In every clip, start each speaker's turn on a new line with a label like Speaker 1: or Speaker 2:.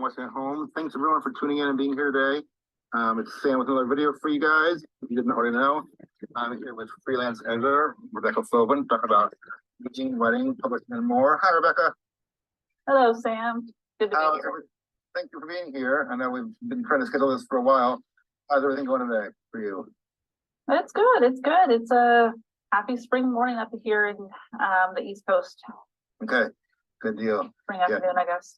Speaker 1: watching at home. Thanks everyone for tuning in and being here today. It's Sam with another video for you guys. If you didn't already know, I'm here with freelance editor Rebekah Flovin, talking about teaching, writing, publishing, and more. Hi, Rebekah.
Speaker 2: Hello, Sam. Good to be here.
Speaker 1: Thank you for being here. I know we've been trying to schedule this for a while. How's everything going today for you?
Speaker 2: It's good. It's good. It's a happy spring morning up here in the East Coast.
Speaker 1: Okay, good deal.
Speaker 2: Spring afternoon, I guess.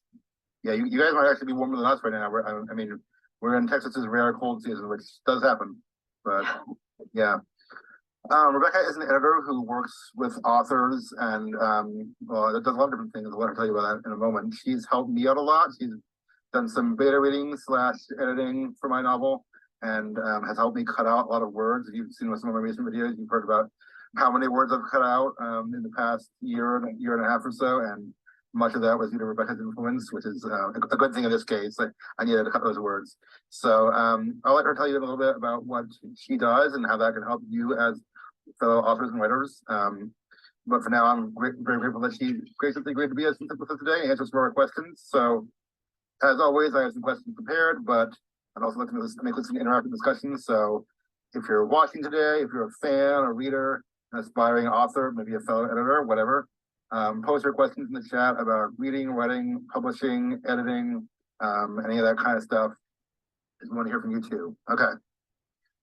Speaker 1: Yeah, you guys might actually be warmer than us right now. We're in Texas's rare cold season, which does happen. But yeah. Rebekah is an editor who works with authors and well, does a lot of different things. I'll tell you about that in a moment. She's helped me out a lot. She's done some beta reading / editing for my novel and has helped me cut out a lot of words. If you've seen some of my recent videos, you've heard about how many words I've cut out in the past year and a half or so, and much of that was due to Rebekah's influence, which is a good thing in this case. I needed to cut those words. So I'll let her tell you a little bit about what she does and how that can help you as fellow authors and writers. But for now, I'm very grateful that she graciously agreed to be with us today and answer some of our questions. So as always, I have some questions prepared, but I'd also like to make this an interactive discussion. So if you're watching today, if you're a fan, a reader, an aspiring author, maybe a fellow editor, whatever, post your questions in the chat about reading, writing, publishing, editing, any of that kind of stuff. I want to hear from you too. Okay.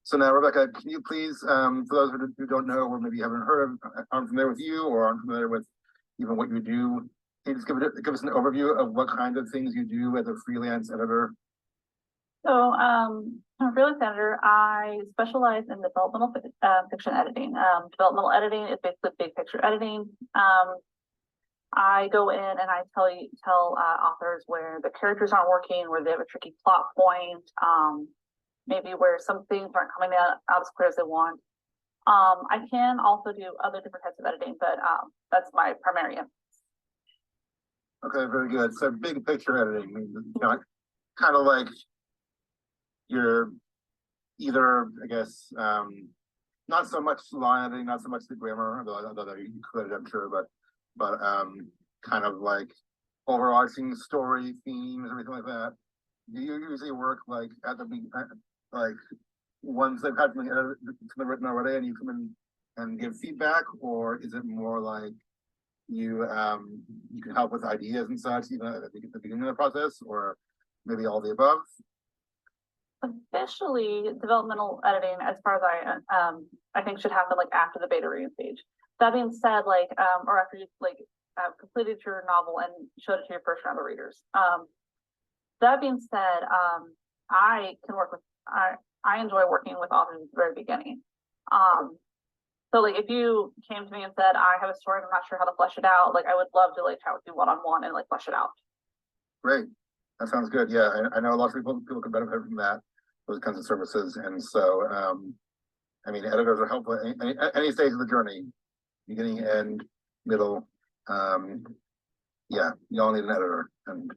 Speaker 1: So now, Rebekah, can you please, for those who don't know or maybe haven't heard of, aren't familiar with you or aren't familiar with even what you do, can you just give us an overview of what kind of things you do as a freelance editor?
Speaker 2: So, I'm a freelance editor. I specialize in developmental fiction editing. Developmental editing is basically big picture editing. I go in and I tell authors where the characters aren't working, where they have a tricky plot point, maybe where some things aren't coming out as clear as they want. I can also do other different types of editing, but that's my primary emphasis.
Speaker 1: Okay, very good. So big picture editing, kind of like you're either, I guess, not so much line editing, not so much the grammar, although you could, I'm sure, but kind of like overarching story themes, everything like that. Do you usually work like at the like once they've had something written already and you come in and give feedback, or is it more like you can help with ideas and such even at the beginning of the process, or maybe all the above?
Speaker 2: Officially, developmental editing, as far as I think, should happen like after the beta reading stage. That being said, or after you completed your novel and showed it to your first round of readers. That being said, I enjoy working with authors at the very beginning. So if you came to me and said, I have a story and I'm not sure how to flesh it out, I would love to chat with you one-on-one and flesh it out.
Speaker 1: Great. That sounds good. Yeah, I know a lot of people can benefit from that, those kinds of services. And so, editors are helpful at any stage of the journey, beginning, end, middle. Yeah, you all need an editor, and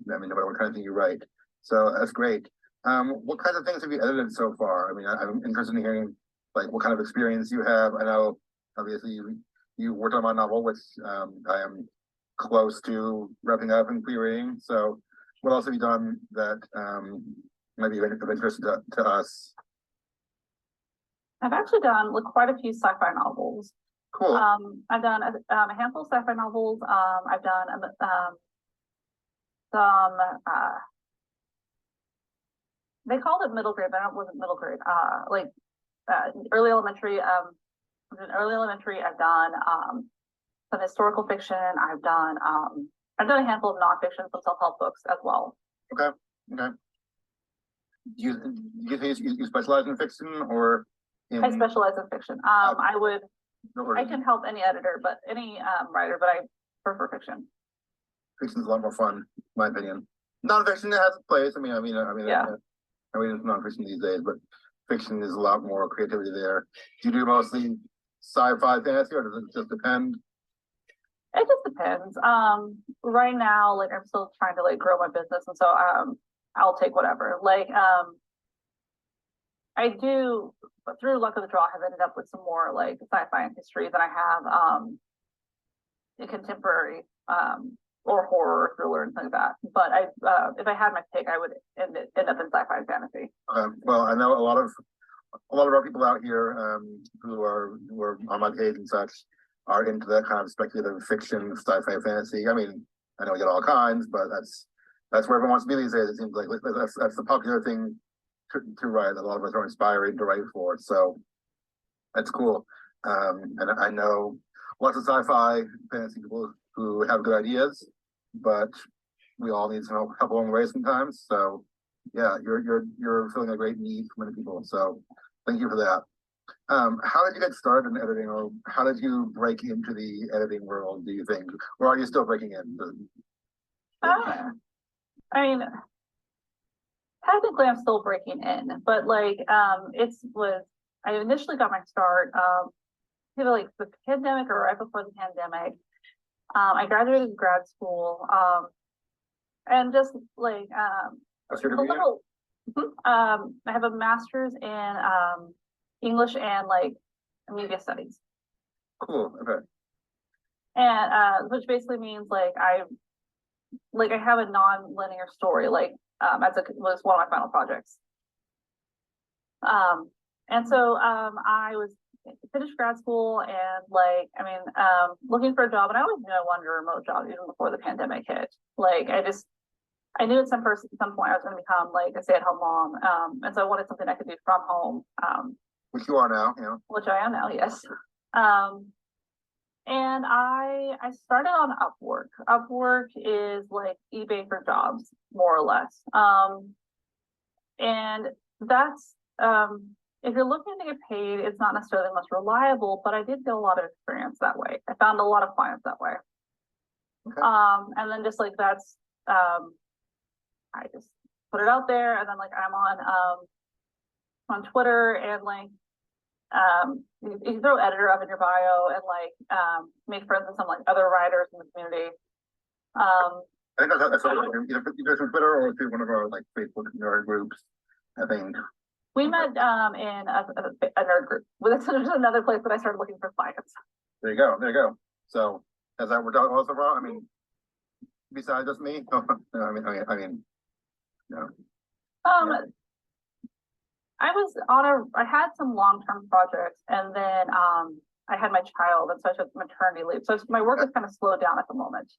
Speaker 1: no matter what kind of thing you write. So that's great. What kinds of things have you edited so far? I'm interested in hearing what kind of experience you have. I know obviously you worked on my novel, which I am close to wrapping up and pre-reading. So what else have you done that might be of interest to us?
Speaker 2: I've actually done quite a few sci-fi novels.
Speaker 1: Cool.
Speaker 2: I've done a handful of sci-fi novels. I've done some they called it middle grade, but it wasn't middle grade. Early elementary. In early elementary, I've done some historical fiction. I've done a handful of nonfiction, some self-help books as well.
Speaker 1: Okay. Do you think you specialize in fiction or?
Speaker 2: I specialize in fiction. I can help any editor, but any writer, but I prefer fiction.
Speaker 1: Fiction is a lot more fun, in my opinion. Nonfiction has its place.
Speaker 2: Yeah.
Speaker 1: It's nonfiction these days, but fiction is a lot more creativity there. Do you do mostly sci-fi, fantasy, or does it just depend?
Speaker 2: It just depends. Right now, I'm still trying to grow my business, and so I'll take whatever. I do, but through luck of the draw, have ended up with some more sci-fi and history than I have in contemporary or horror or thriller and things like that. But if I had my pick, I would end up in sci-fi and fantasy.
Speaker 1: Well, I know a lot of our people out here who are on my page and such are into that kind of speculative fiction, sci-fi, fantasy. I mean, I know we get all kinds, but that's where everyone wants to be these days. It seems like that's the popular thing to write. That a lot of us are inspiring to write for. So that's cool. And I know lots of sci-fi fantasy people who have good ideas, but we all need some help along the way sometimes. So yeah, you're filling a great need for many people. So thank you for that. How did you get started in editing, or how did you break into the editing world, do you think? Or are you still breaking in?
Speaker 2: I mean, technically I'm still breaking in, but like I initially got my start either like the pandemic or right before the pandemic. I graduated grad school, and just like
Speaker 1: What's your
Speaker 2: a
Speaker 1: degree?
Speaker 2: little, I have a master's in English and like media studies,
Speaker 1: Cool. Okay.
Speaker 2: and which basically means like I have a non-linear story, like was one of my final projects. And so I was finished grad school and like looking for a job, and I always knew I wanted a remote job even before the pandemic hit. Like I knew at some point I was going to become like a stay-at-home mom, and so I wanted something I could do from home.
Speaker 1: Which you are now, yeah.
Speaker 2: Which I am now, yes. And I started on Upwork. Upwork is like eBay for jobs, more or less. And that's if you're looking to get paid, it's not necessarily the most reliable, but I did get a lot of experience that way. I found a lot of clients that way.
Speaker 1: Okay.
Speaker 2: And then just like that's I just put it out there, and then like I'm on Twitter, and like you can throw editor up in your bio and like make friends with some like other writers in the community.
Speaker 1: I think that's either through Twitter or through one of our like Facebook nerd groups. I think
Speaker 2: We met in a nerd group. Well, that's another place that I started looking for clients.
Speaker 1: there you go. There you go. So has that worked out well so far? I mean, besides just me? I mean, no. Yeah.
Speaker 2: I had some long-term projects, and then I had my child, and so I took maternity leave. So my work is kind of slowed down at the moment.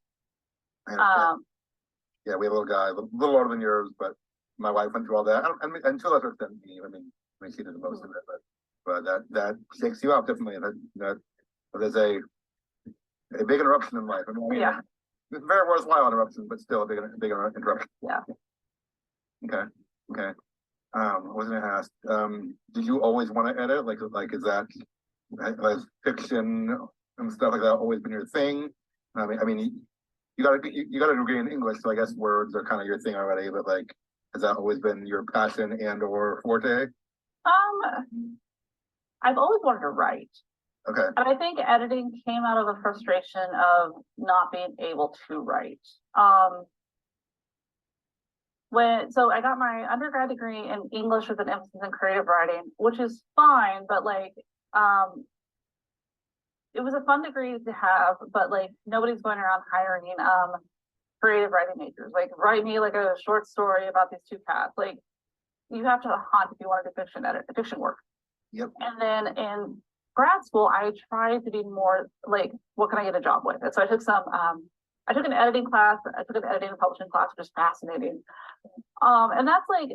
Speaker 1: Yeah, we have a little guy, a little older than yours, but my wife went through all that. And to a lesser extent, me. I mean, she did the most of it, but that shakes you up definitely. That there's a big interruption in life. I mean,
Speaker 2: yeah,
Speaker 1: it's a very worthwhile interruption, but still a big interruption.
Speaker 2: Yeah.
Speaker 1: Okay. I was gonna ask, did you always want to edit? Like is that has fiction and stuff like that always been your thing? I mean, you got a degree in English, so I guess words are kind of your thing already. But like, has that always been your passion and or forte?
Speaker 2: I've always wanted to write.
Speaker 1: Okay.
Speaker 2: And I think editing came out of a frustration of not being able to write. So I got my undergrad degree in English with an emphasis in creative writing, which is fine, but like it was a fun degree to have, but like nobody's going around hiring creative writing majors. Like write me like a short story about these two cats. Like you have to hunt if you want to do fiction work.
Speaker 1: Yep.
Speaker 2: And then in grad school, I tried to be more like, what can I get a job with? And so I took I took an editing class. I took an editing and publishing class, which is fascinating. And that's like,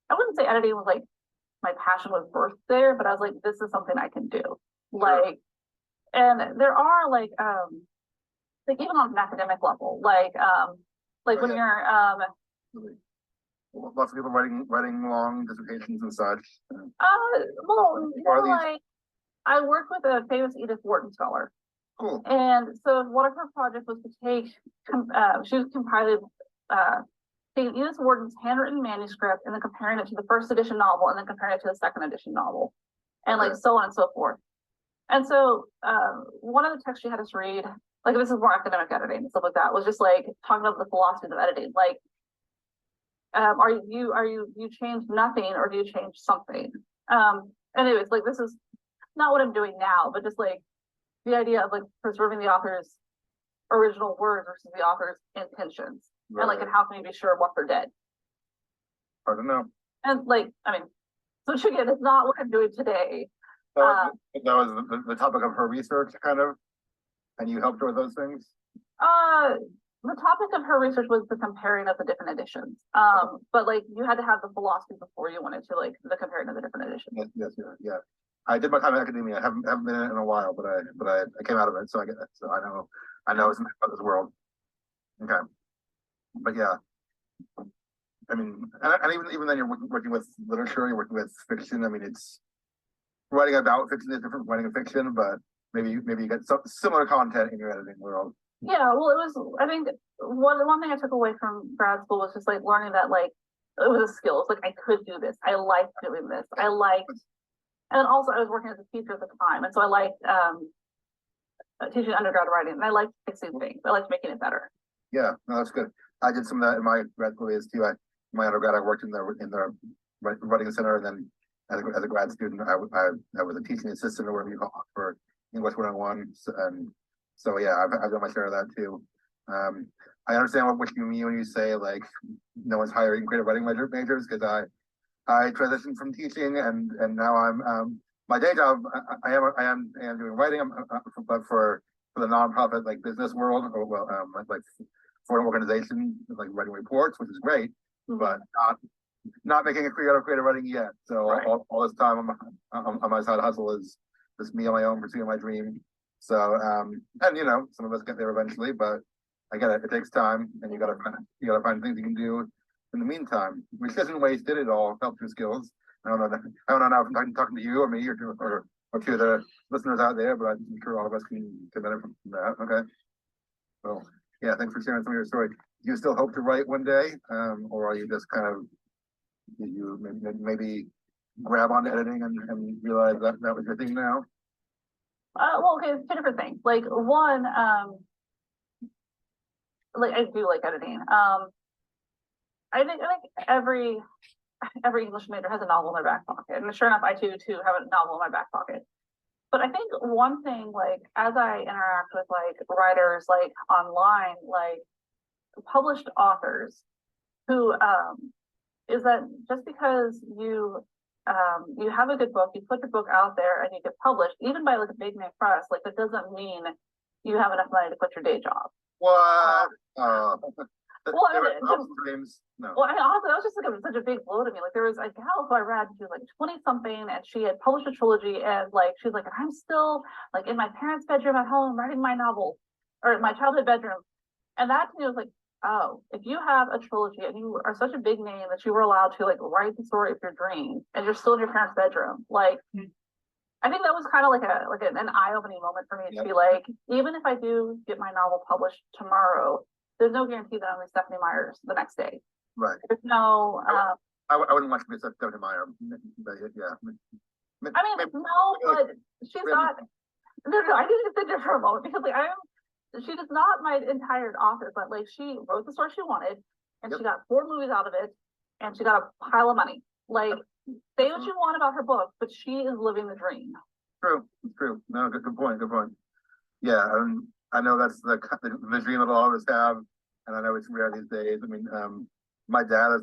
Speaker 2: I wouldn't say editing was like my passion was birthed there, but I was like, this is something I can do. Like, and there are like even on an academic level, like when you're
Speaker 1: lots of people writing long dissertations and such.
Speaker 2: Like I work with a famous Edith Wharton scholar.
Speaker 1: Cool.
Speaker 2: And so one of her projects was to take, she was compiling, taking Edith Wharton's handwritten manuscript and then comparing it to the first edition novel and then comparing it to the second edition novel, and like so on and so forth. And so one of the texts she had us read, like this is more academic editing and stuff like that, was just like talking about the philosophies of editing. Like, are you change nothing or do you change something? Anyways, like this is not what I'm doing now, but just like the idea of like preserving the author's original words versus the author's intentions, and like,
Speaker 1: Right.
Speaker 2: and how can you be sure what they're dead?
Speaker 1: Hard to know.
Speaker 2: And like, I mean, so which again, it's not what I'm doing today.
Speaker 1: That was the topic of her research, kind of, and you helped her with those things.
Speaker 2: The topic of her research was the comparing of the different editions. But like, you had to have the philosophy before you went into like the comparing of the different editions.
Speaker 1: Yeah. I did my time in academia. I haven't been in it in a while, but I came out of it, so I get it. So I know something about this world. Okay, but yeah, I mean, and even then, you're working with literature, you're working with fiction. I mean, it's writing about fiction is different from writing fiction, but maybe you get some similar content in your editing world.
Speaker 2: Yeah, well, it was, I think one thing I took away from grad school was just like learning that like it was a skill. It's like I could do this. I liked doing this. I liked, and also I was working as a teacher at the time, and so I liked teaching undergrad writing, and I liked fixing things. I liked making it better.
Speaker 1: Yeah, no, that's good. I did some of that in my grad school days too. My undergrad, I worked in the writing center, and then as a grad student, I was a teaching assistant or whatever you call it for English 101. And so yeah, I've done my share of that too. I understand what you mean when you say like no one's hiring creative writing majors, because I transitioned from teaching and now I'm my day job. I am doing writing, but for the nonprofit like business world, or well, like for an organization, like writing reports, which is great, but not making a career out of creative writing yet. So
Speaker 2: Right.
Speaker 1: all this time on my side hustle is just me on my own pursuing my dream. So and you know, some of us get there eventually, but I get it. It takes time, and you gotta find things you can do in the meantime, which isn't wasted at all. Help your skills. I don't know now if I'm talking to you or me or to the listeners out there, but I'm sure all of us can benefit from that. Okay. So yeah, thanks for sharing some of your story. Do you still hope to write one day, or are you just kind of you maybe grab on editing and realize that was your thing now?
Speaker 2: Well, okay, it's two different things. Like one, like I do like editing. I think every English major has a novel in their back pocket, and sure enough, I too have a novel in my back pocket. But I think one thing, like as I interact with like writers, like online, like published authors, who is that just because you have a good book, you put your book out there and you get published, even by like a big name press, like that doesn't mean you have enough money to quit your day job.
Speaker 1: What?
Speaker 2: Well, I mean,
Speaker 1: dreams. No.
Speaker 2: well, I mean, honestly, that was just like such a big blow to me. Like there was a gal who I read, she was like 20 something, and she had published a trilogy, and like she was like, I'm still like in my parents' bedroom at home writing my novel, or my childhood bedroom, and that to me was like, oh, if you have a trilogy and you are such a big name that you were allowed to like write the story of your dream, and you're still in your parents' bedroom, like. I think that was kind of like an eye-opening moment for me to be like, even if I do get my novel published tomorrow, there's no guarantee that I'm with Stephanie Myers the next day.
Speaker 1: Right.
Speaker 2: There's no.
Speaker 1: I wouldn't want to be Stephanie Meyer, but yeah.
Speaker 2: I mean, no, but she's not. No, I need to sit there for a moment because like she is not my entire author, but like she wrote the story she wanted, and she got 4 movies out of it, and she got a pile of money. Like. Say what you want about her book, but she is living the dream.
Speaker 1: True. No, good point. Yeah, I know that's the dream that all of us have, and I know it's rare these days. I mean, my dad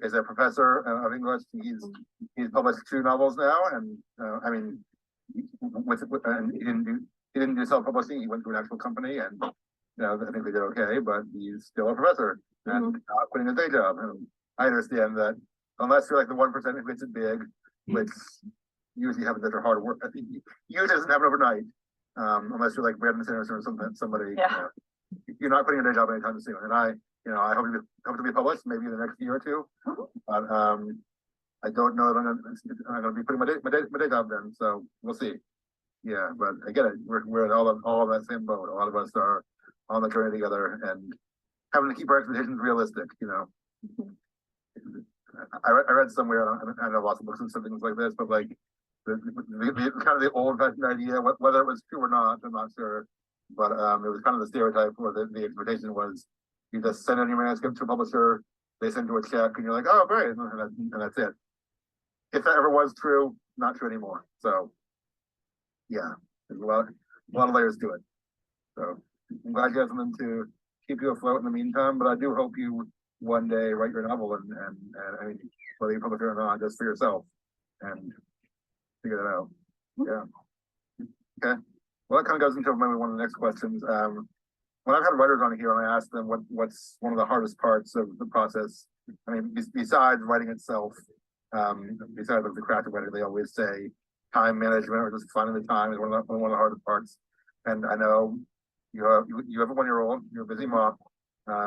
Speaker 1: is a professor of English. He's published 2 novels now, and I mean, and he didn't do self-publishing. He went to an actual company, and you know, I think they did okay, but he's still a professor and not quitting his day job. And I understand that. Unless you're like the 1% who gets it big, which usually happens after hard work. I think usually doesn't happen overnight. Unless you're like Brandon Sanders or somebody.
Speaker 2: Yeah.
Speaker 1: You're not quitting a day job anytime soon. And I hope to be published maybe in the next year or two. But I don't know if I'm going to be putting my day job then. So we'll see. Yeah, but I get it. We're in all of that same boat. A lot of us are on the journey together and having to keep our expectations realistic. You know. I read somewhere, I know lots of books and some things like this, but like the kind of the old-fashioned idea, whether it was true or not, I'm not sure. But it was kind of the stereotype where the expectation was you just send in your manuscript to a publisher, they send you a check, and you're like, oh, great, and that's it. If that ever was true, not true anymore. So, yeah, there's a lot of layers to it. So, I'm glad you have something to keep you afloat in the meantime, but I do hope you one day write your novel and I mean, whether you publish it or not, just for yourself and figure that out. Yeah. Okay. Well, that kind of goes into maybe one of the next questions. When I've had writers on here and I ask them what's one of the hardest parts of the process, I mean, besides writing itself, besides the craft of writing, they always say time management or just finding the time is one of the hardest parts. And I know you have a 1-year-old, you're a busy mom.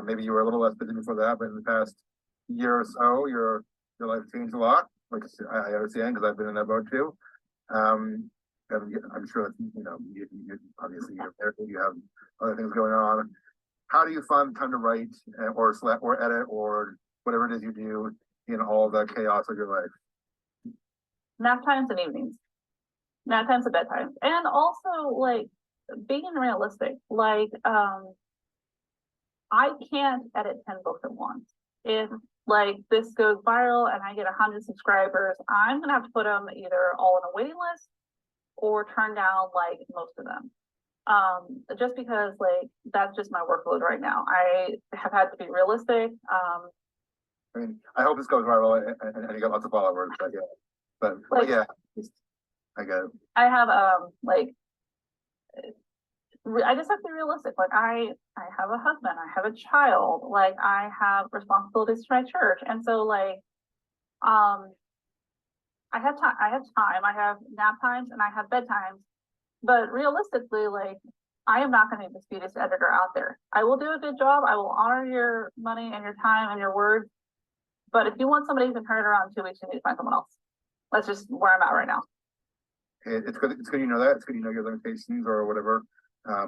Speaker 1: Maybe you were a little less busy before that, but in the past year or so, your life changed a lot. Like I understand because I've been in that boat too. And I'm sure that, you obviously you're married, you have other things going on. How do you find time to write or edit or whatever it is you do in all the chaos of your life?
Speaker 2: Nap times and evenings, nap times and bedtime, and also like being realistic. Like, I can't edit 10 books at once. If like this goes viral and I get 100 subscribers, I'm gonna have to put them either all on a waiting list or turn down like most of them. Just because like that's just my workload right now. I have had to be realistic.
Speaker 1: I mean, I hope this goes viral and you get lots of followers, but yeah. But yeah, I get it.
Speaker 2: I have like I just have to be realistic. Like I have a husband, I have a child, like I have responsibilities to my church. And so like I have time, I have nap times and I have bedtimes. But realistically, like I am not going to be the speediest editor out there. I will do a good job. I will honor your money and your time and your word. But if you want somebody who can turn it around in 2 weeks, you need to find someone else. That's just where I'm at right now.
Speaker 1: It's good. It's good you know that. It's good you know your limitations or whatever.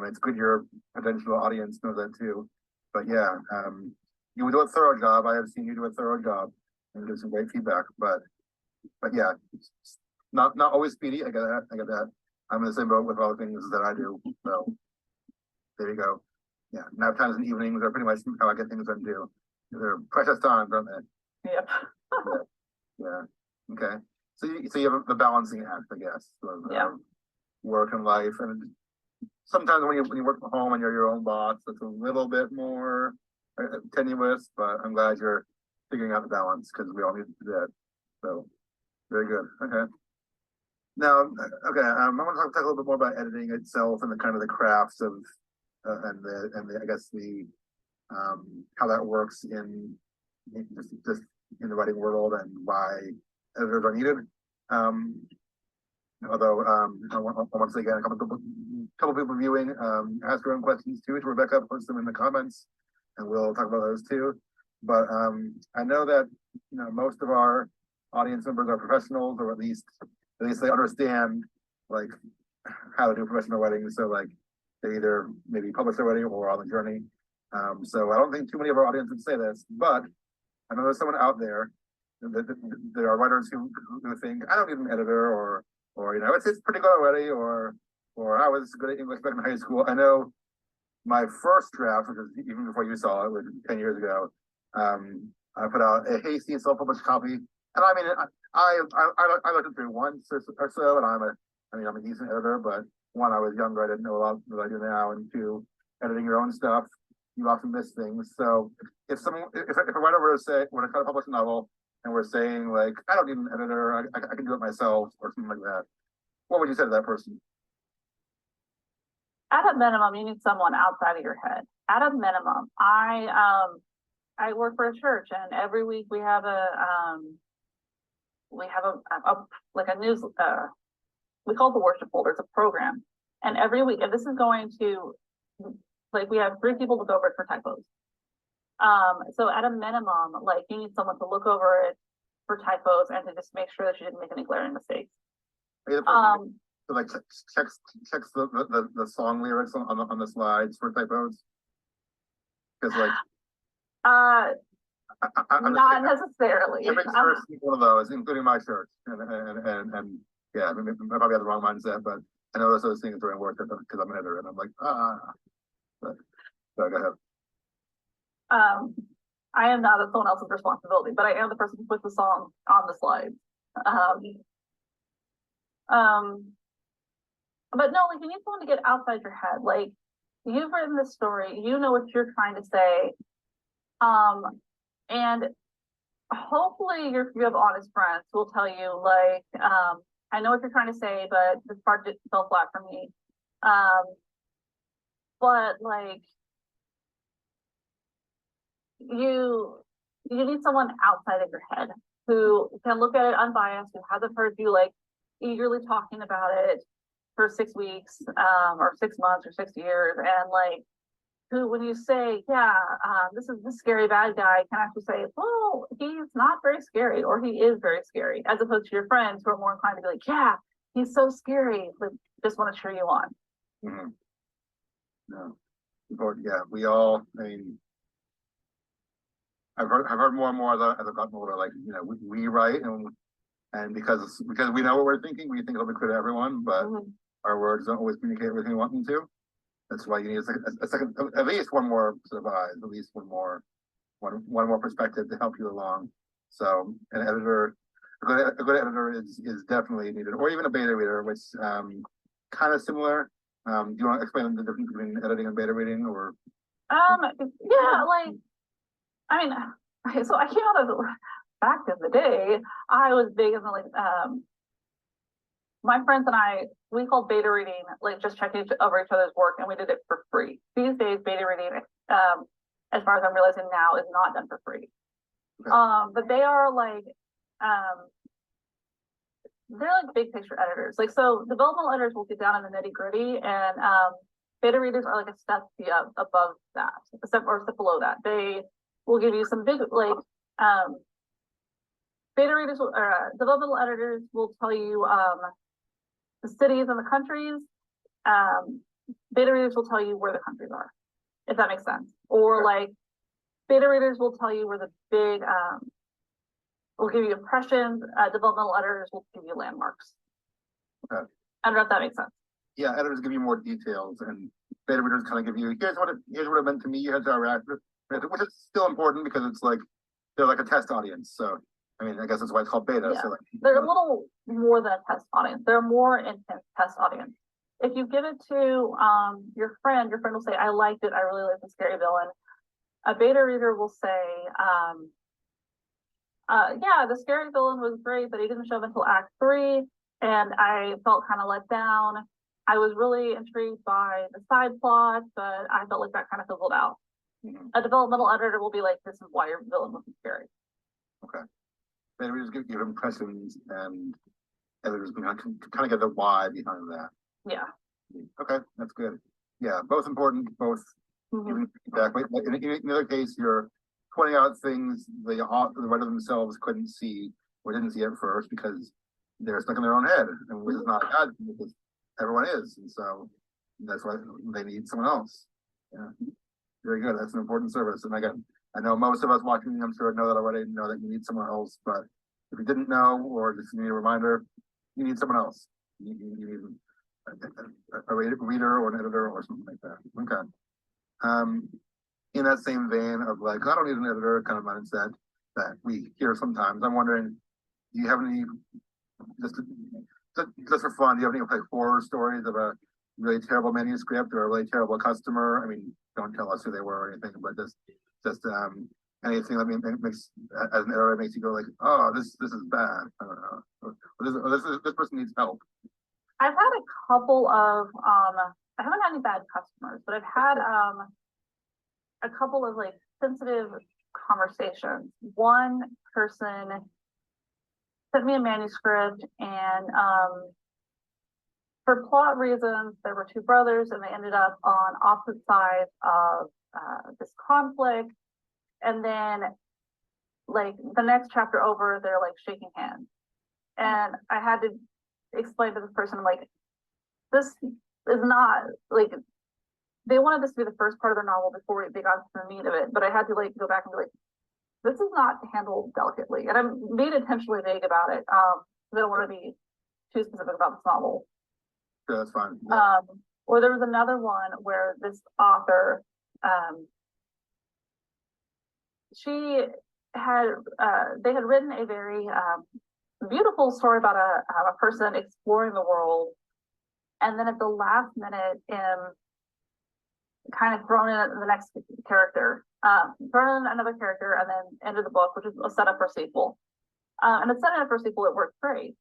Speaker 1: It's good your potential audience knows that too. But yeah, you do a thorough job. I have seen you do a thorough job and give some great feedback. But yeah, it's not always speedy. I get that. I get that. I'm in the same boat with all the things that I do. So there you go. Yeah, nap times and evenings are pretty much how I get things done too. They're precious times, aren't they?
Speaker 2: Yep.
Speaker 1: Yeah. Okay. So you have the balancing act, I guess, of work and life. And sometimes when you work from home and you're your own boss, it's a little bit more tenuous. But I'm glad you're figuring out the balance because we all need to do that. So very good. Okay. Now, okay, I want to talk a little bit more about editing itself and the kind of the crafts of and the I guess the how that works in just in the writing world and why editors are needed. Although once again, a couple people viewing ask their own questions too. To Rebekah, post them in the comments, and we'll talk about those too. But I know that most of our audience members are professionals, or at least they understand like how to do professional writing. So like they either maybe publish their writing or on the journey. So I don't think too many of our audience would say this, but I know there's someone out there that there are writers who think I don't need an editor or it's pretty good already or I was good at English back in high school. I know my first draft, which was even before you saw it, was 10 years ago. I put out a hasty self-published copy, and I mean I looked it through once or so, and I'm a decent editor, but one, I was younger, I didn't know a lot that I do now, and two, editing your own stuff, you often miss things. So if a writer were to try to publish a novel and we're saying like I don't need an editor, I can do it myself or something like that, what would you say to that person?
Speaker 2: At a minimum, you need someone outside of your head. At a minimum, I work for a church, and every week we have a news. We call it the worship folder. It's a program, and every week, and this is going to we have 3 people look over it for typos. So at a minimum, like you need someone to look over it for typos and to just make sure that you didn't make any glaring mistakes.
Speaker 1: So like checks the song lyrics on the slides for typos. Because like
Speaker 2: not necessarily.
Speaker 1: Every church is one of those, including my church, and yeah, I mean, I probably have the wrong mindset, but I notice those things during work because I'm an editor, and I'm like But so go ahead.
Speaker 2: I am not someone else's responsibility, but I am the person who puts the song on the slides. But no, like you need someone to get outside your head. Like you've written this story, you know what you're trying to say. And hopefully you have honest friends who will tell you like, I know what you're trying to say, but this part just fell flat for me. But like you need someone outside of your head who can look at it unbiased, who hasn't heard you like eagerly talking about it for 6 weeks, or 6 months or 6 years, and like who, when you say, yeah, this is the scary bad guy, can actually say, well, he's not very scary, or he is very scary, as opposed to your friends who are more inclined to be like, yeah, he's so scary, but just want to cheer you on.
Speaker 1: Mm-hmm. No, yeah, we all. I mean, I've heard more and more as I've gotten older. Like, you know, we write, and because we know what we're thinking, we think it'll be clear to everyone, but our words don't always communicate everything we want them to. That's why you need a second, at least one more sort of eyes, at least one more perspective to help you along. So an editor, a good editor is definitely needed, or even a beta reader, which kind of similar. Do you want to explain the difference between editing and beta reading, or?
Speaker 2: Yeah, like, I mean, so I came out of back in the day, I was big in the like, my friends and I, we called beta reading like just checking over each other's work, and we did it for free. These days, beta reading, as far as I'm realizing now, is not done for free. Okay. But they are like, they're like big picture editors. Like, so developmental editors will get down in the nitty gritty, and beta readers are like a step above that, a step below that. They will give you some big like, beta readers developmental editors will tell you the cities and the countries. Beta readers will tell you where the countries are, if that makes sense. Or like beta readers will tell you where the big will give you impressions. Developmental editors will give you landmarks.
Speaker 1: Okay.
Speaker 2: I don't know if that makes sense.
Speaker 1: Yeah, editors give you more details, and beta readers kind of give you here's what it meant to me. Here's how I reacted, which is still important because it's like they're like a test audience. So I mean, I guess that's why it's called beta.
Speaker 2: Yeah.
Speaker 1: So like,
Speaker 2: they're a little more than a test audience. They're a more intense test audience. If you give it to your friend will say, I liked it. I really like the scary villain. A beta reader will say, yeah, the scary villain was great, but he didn't show up until Act 3, and I felt kind of let down. I was really intrigued by the side plot, but I felt like that kind of fizzled out. A developmental editor will be like, this is why your villain wasn't scary.
Speaker 1: Okay. Beta readers give impressions, and editors can kind of get the why behind that.
Speaker 2: Yeah.
Speaker 1: Okay, that's good. Yeah, both important, both exactly. In either case, you're pointing out things the writer themselves couldn't see or didn't see at first because they're stuck in their own head, and which is not bad because everyone is, and so that's why they need someone else. Yeah, very good. That's an important service. And again, I know most of us watching, I'm sure, know that already. Know that you need someone else, but if you didn't know or just need a reminder, you need someone else. You need a reader or an editor or something like that. Okay. In that same vein of like, I don't need an editor kind of mindset that we hear sometimes, I'm wondering, do you have any, just for fun, do you have any like horror stories of a really terrible manuscript or a really terrible customer? I mean, don't tell us who they were or anything, but just anything that makes, as an editor, makes you go like, oh, this is bad. I don't know. Or this person needs help.
Speaker 2: I've had a couple of I haven't had any bad customers, but I've had a couple of like sensitive conversations. One person sent me a manuscript, and for plot reasons, there were two brothers, and they ended up on opposite sides of this conflict. And then, like the next chapter over, they're like shaking hands, and I had to explain to this person, like, this is not like, they wanted this to be the first part of their novel before they got to the meat of it, but I had to like go back and be like, this is not handled delicately, and I'm being intentionally vague about it. I don't want to be too specific about this novel.
Speaker 1: Sure, that's fine. Yeah.
Speaker 2: Or there was another one where this author, she had they had written a very beautiful story about a person exploring the world, and then at the last minute, kind of thrown in the next character, thrown in another character, and then ended the book, which is a setup for a sequel. And it's set up for a sequel, it worked great.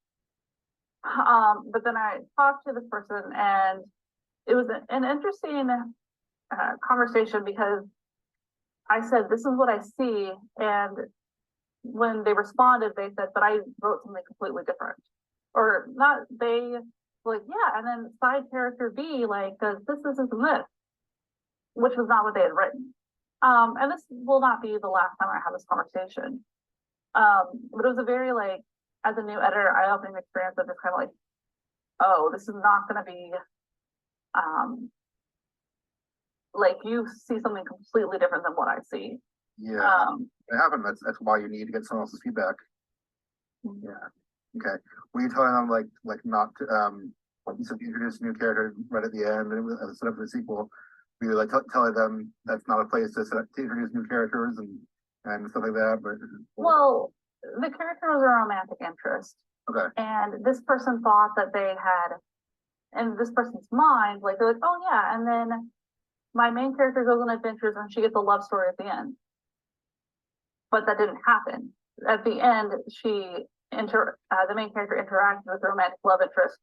Speaker 2: But then I talked to this person, and it was an interesting conversation, because I said, this is what I see. And when they responded, they said, but I wrote something completely different. Or not, they like, yeah, and then side character B, like, does this, and this, which was not what they had written. And this will not be the last time I have this conversation. But it was a very, like, as a new editor, eye-opening experience of just kind of like, oh, this is not going to be, like, you see something completely different than what I see.
Speaker 1: Yeah, it happened. That's why you need to get someone else's feedback. Yeah. Okay. Were you telling them like not to you said you introduce a new character right at the end and set up for the sequel? Were you like telling them that's not a place to introduce new characters and stuff like that? But
Speaker 2: well, the character was a romantic interest.
Speaker 1: Okay.
Speaker 2: And this person thought that they had, in this person's mind, like, they're like, oh yeah, and then my main character goes on adventures and she gets a love story at the end. But that didn't happen. At the end, the main character interacted with the romantic love interest,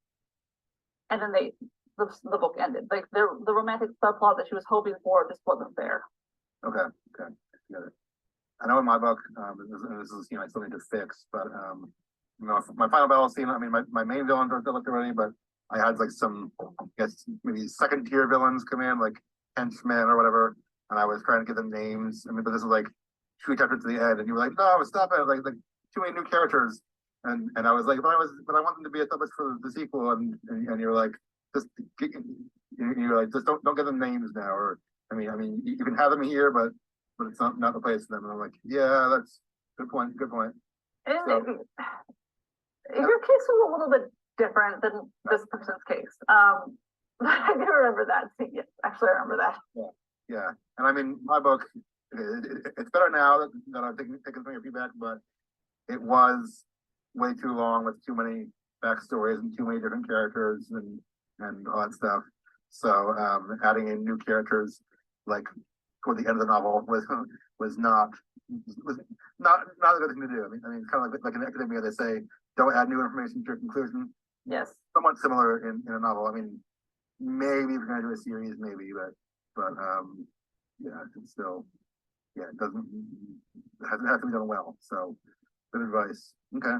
Speaker 2: and then the book ended. Like, the romantic subplot that she was hoping for just wasn't there.
Speaker 1: Okay. Got it. I know in my book, this is I still need to fix, but my final battle scene. I mean, my main villains are developed already, but I had like some, I guess maybe second tier villains come in, like henchmen or whatever, and I was trying to give them names. I mean, but this is like 2 chapters to the end, and you were like, no, stop it, like too many new characters, and I was like, but I want them to be established for the sequel, and you're like, you're like, just don't give them names now, or I mean, you can have them here, but it's not the place for them. And I'm like, yeah, that's good point.
Speaker 2: And
Speaker 1: So,
Speaker 2: your case was a little bit different than this person's case. I do remember that. Yes, actually, I remember that.
Speaker 1: Yeah. And I mean, my book, it's better now that I've taken some of your feedback, but it was way too long with too many backstories and too many different characters and all that stuff. So adding in new characters like toward the end of the novel was not a good thing to do. I mean, it's kind of like in academia, they say don't add new information to your conclusion.
Speaker 2: Yes.
Speaker 1: Somewhat similar in a novel. I mean, maybe if you're going to do a series, maybe, but yeah, it's still, yeah, it has to be done well. So good advice. Okay.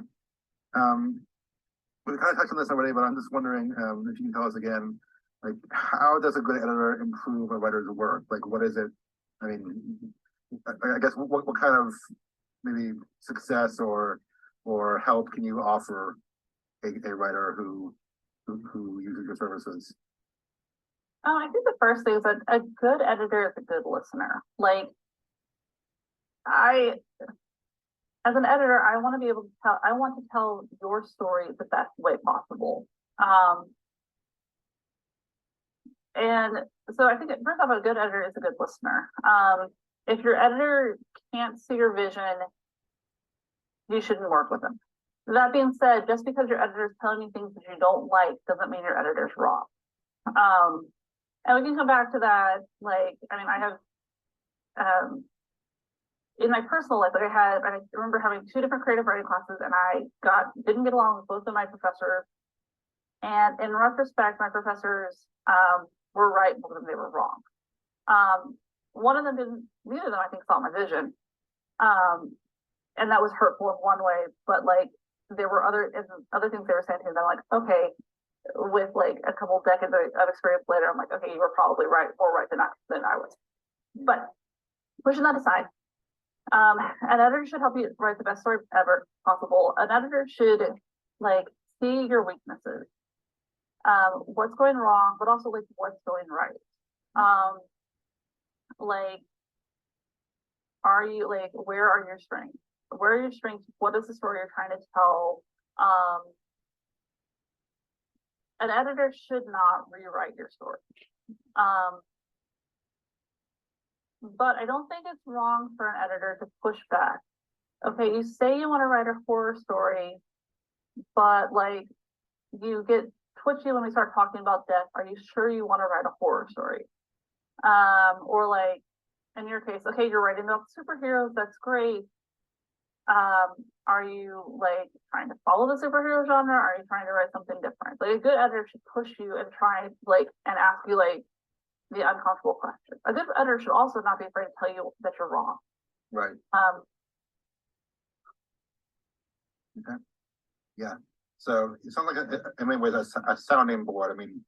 Speaker 1: We kind of touched on this already, but I'm just wondering if you can tell us again, like, how does a good editor improve a writer's work? Like, what is it? I mean, I guess what kind of maybe success or help can you offer a writer who uses your services?
Speaker 2: I think the first thing is that a good editor is a good listener. Like, as an editor, I want to be able to tell your story the best way possible. And so I think first off, a good editor is a good listener. If your editor can't see your vision, you shouldn't work with them. That being said, just because your editor is telling you things that you don't like doesn't mean your editor's wrong. And we can come back to that. Like, I mean, I have, in my personal life, like I remember having 2 different creative writing classes, and I didn't get along with both of my professors. And in retrospect, my professors were right, both of them they were wrong. One of them neither of them I think saw my vision. And that was hurtful in one way, but like there were other things they were saying to me that I'm like, okay, with like a couple decades of experience later, I'm like, okay, you were probably more right than I was. But pushing that aside, an editor should help you write the best story ever possible. An editor should like see your weaknesses, what's going wrong, but also like what's going right. Like, are you like, where are your strengths? Where are your strengths? What is the story you're trying to tell? An editor should not rewrite your story. But I don't think it's wrong for an editor to push back. Okay, you say you want to write a horror story, but like you get twitchy when we start talking about death. Are you sure you want to write a horror story? Or like, in your case, okay, you're writing about superheroes, that's great. Are you like trying to follow the superhero genre? Are you trying to write something different? Like a good editor should push you and try like and ask you like the uncomfortable questions. A good editor should also not be afraid to tell you that you're wrong.
Speaker 1: Right. Okay. Yeah. So it sounds like in many ways a sounding board. I mean,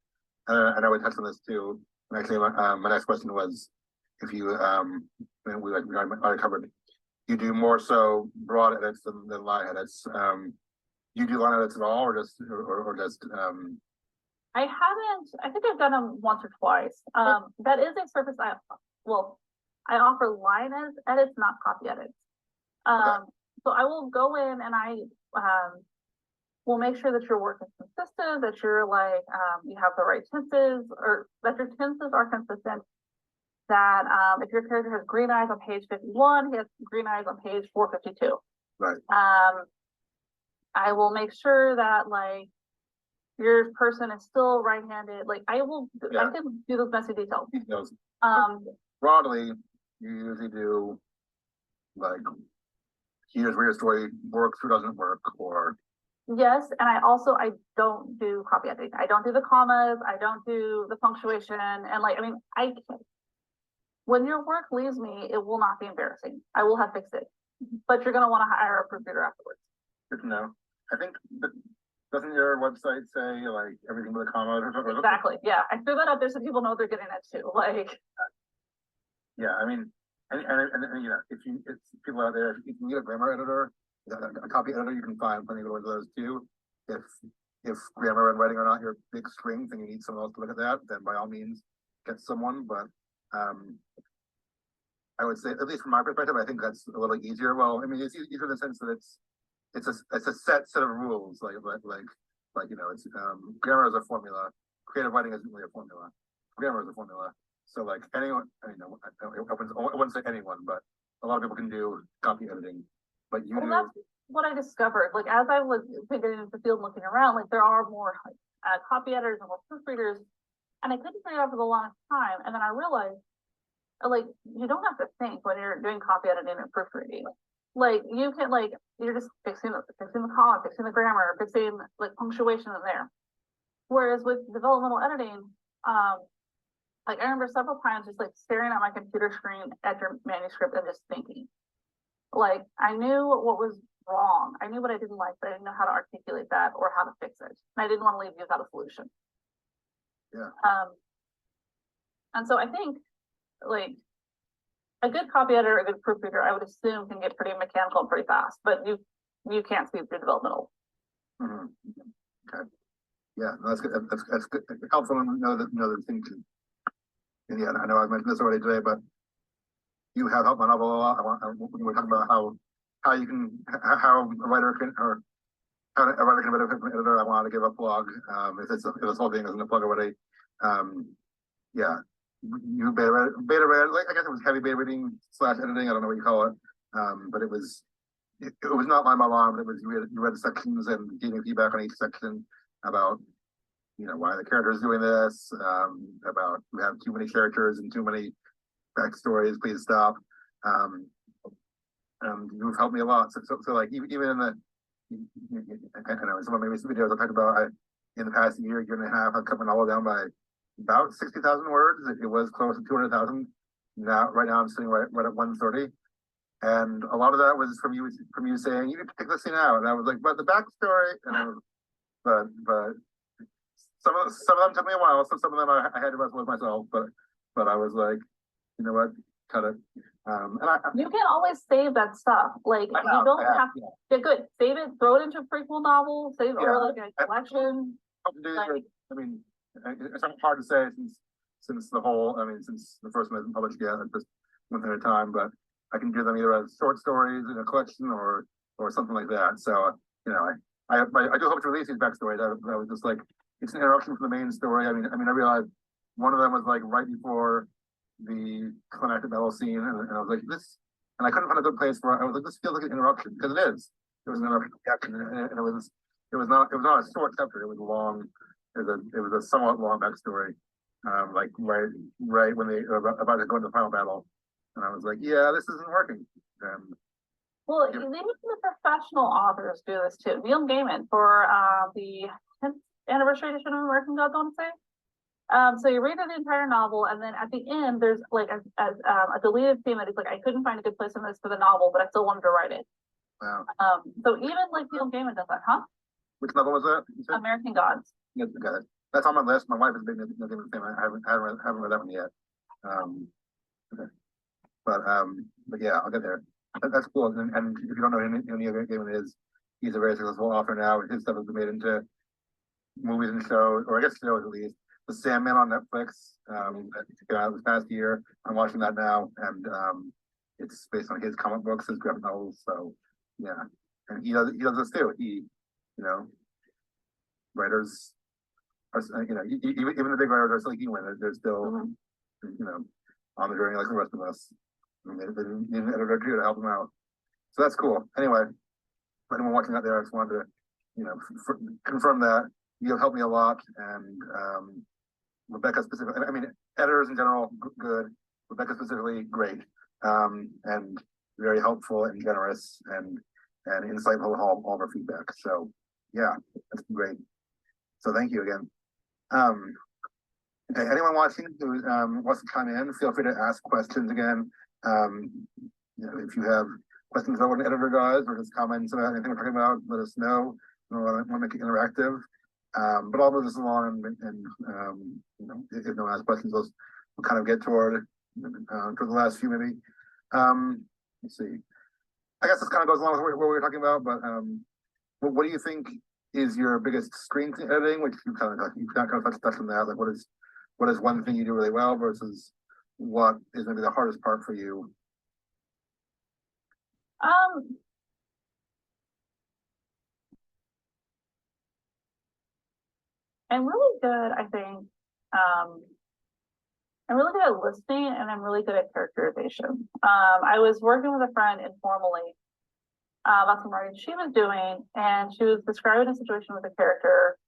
Speaker 1: I know we touched on this too. And actually, my next question was if you and we already covered. You do more so broad edits than line edits. You do line edits at all, or just
Speaker 2: I haven't. I think I've done them once or twice. That is a service I offer line edits, not copy edits.
Speaker 1: Okay.
Speaker 2: So I will go in and I will make sure that your work is consistent, that you're like you have the right tenses, or that your tenses are consistent. That if your character has green eyes on page 51, he has green eyes on page 452.
Speaker 1: Right.
Speaker 2: I will make sure that like your person is still right-handed. Like I can do those messy details.
Speaker 1: Broadly, you usually do like here's where your story works or doesn't work, or
Speaker 2: yes, and I don't do copy editing. I don't do the commas. I don't do the punctuation, and like I mean I. When your work leaves me, it will not be embarrassing. I will have fixed it, but you're going to want to hire a proofreader afterwards.
Speaker 1: Good to know. I think doesn't your website say like everything with a comma?
Speaker 2: Exactly. Yeah, I threw that up there so people know they're getting it too. Like,
Speaker 1: yeah, I mean, and you know, if people out there, if you need a grammar editor, a copy editor, you can find plenty of those too. If grammar and writing are not your big strength and you need someone else to look at that, then by all means get someone. But I would say, at least from my perspective, I think that's a little easier. Well, I mean, it's easier in the sense that it's a set of rules. Like you know, it's grammar is a formula. Creative writing isn't really a formula. Grammar is a formula. So like anyone, I mean, I wouldn't say anyone, but a lot of people can do copy editing. But you do.
Speaker 2: That's what I discovered. Like as I was getting into the field, looking around, like there are more copy editors and more proofreaders, and I couldn't figure it out for the longest time. And then I realized, like, you don't have to think when you're doing copy editing and proofreading. Like you can like you're just fixing the comma, fixing the grammar, fixing like punctuation in there. Whereas with developmental editing, like I remember several times just like staring at my computer screen at your manuscript and just thinking. Like I knew what was wrong. I knew what I didn't like, but I didn't know how to articulate that or how to fix it. And I didn't want to leave you without a solution.
Speaker 1: Yeah.
Speaker 2: And so I think like a good copy editor, a good proofreader, I would assume can get pretty mechanical and pretty fast, but you can't speed through developmental.
Speaker 1: Mm-hmm. Okay. Yeah, that's good. That's good. It's helpful to know that things. And yeah, I know I've mentioned this already today, but you have helped my novel a lot. We were talking about how a writer can benefit from an editor. I wanted to give a plug. If this whole thing isn't a plug already, yeah. You beta read, like I guess it was heavy beta reading / editing. I don't know what you call it, but it was not my alarm. It was you read the sections and gave me feedback on each section about why the character is doing this, about we have too many characters and too many backstories. Please stop. You've helped me a lot. So like even in the I know some of my recent videos I talked about in the past year and a half I've cut my novel down by about 60,000 words. It was close to 200,000. Right now I'm sitting right at 130. And a lot of that was from you saying, you need to pick this scene out. And I was like, but the backstory, and but some of them took me a while. So some of them I had to wrestle with myself, but I was like, you know what, cut it.
Speaker 2: You can always save that stuff. Like you don't have to get good. Save it, throw it into a prequel novel, or like a collection.
Speaker 1: I mean, it's hard to say since the first one isn't published yet, just one thing at a time. But I can do them either as short stories in a collection or something like that. So I do hope to release these backstories. I was just like, it's an interruption from the main story. I mean, I realized one of them was like right before the climactic battle scene, and I was like, this, and I couldn't find a good place for it. I was like, this feels like an interruption because it is. It was an interruption and it was not a short chapter. It was long. It was a somewhat long backstory. like right when they were about to go into the final battle, and I was like, yeah, this isn't working. And
Speaker 2: Well,
Speaker 1: yeah.
Speaker 2: even the professional authors do this too. Neil Gaiman for the 10th anniversary edition of American Gods, I want to say. So you read the entire novel, and then at the end, there's like a deleted scene that is like, I couldn't find a good place in this for the novel, but I still wanted to write it.
Speaker 1: Wow.
Speaker 2: So even like Neil Gaiman does that, huh?
Speaker 1: Which novel was that?
Speaker 2: American Gods.
Speaker 1: Yeah, got it. That's on my list. My wife is a big Neil Gaiman fan. I haven't read that one yet. Okay. But yeah, I'll get there. That's cool. And if you don't know who Neil Gaiman is, he's a very successful author now. His stuff has been made into movies and shows, or I guess shows at least. The Sandman on Netflix, that came out this past year. I'm watching that now, and it's based on his comic books, his graphic novels. So yeah, and he does this too. You know, writers are, even the big writers are still human. They're still, on the journey like the rest of us. I mean, they need an editor too to help them out. So that's cool. Anyway, for anyone watching out there, I just wanted to, confirm that you've helped me a lot, and Rebekah specifically. I mean, editors in general, good. Rebekah specifically, great, and very helpful and generous and insightful with all of our feedback. So yeah, that's great. So thank you again. Okay, anyone watching who wants to chime in, feel free to ask questions again. If you have questions about what an editor does or just comments about anything we're talking about, let us know. We want to make it interactive. But I'll move this along, and if no one has questions, we'll kind of get toward the last few maybe. Let's see. I guess this kind of goes along with what we were talking about, but what do you think is your biggest strength in editing? Which you kind of touched on that. Like, what is one thing you do really well versus what is maybe the hardest part for you?
Speaker 2: I'm really good, I think. I'm really good at listening, and I'm really good at characterization. I was working with a friend informally about some writing she was doing, and she was describing a situation with a character.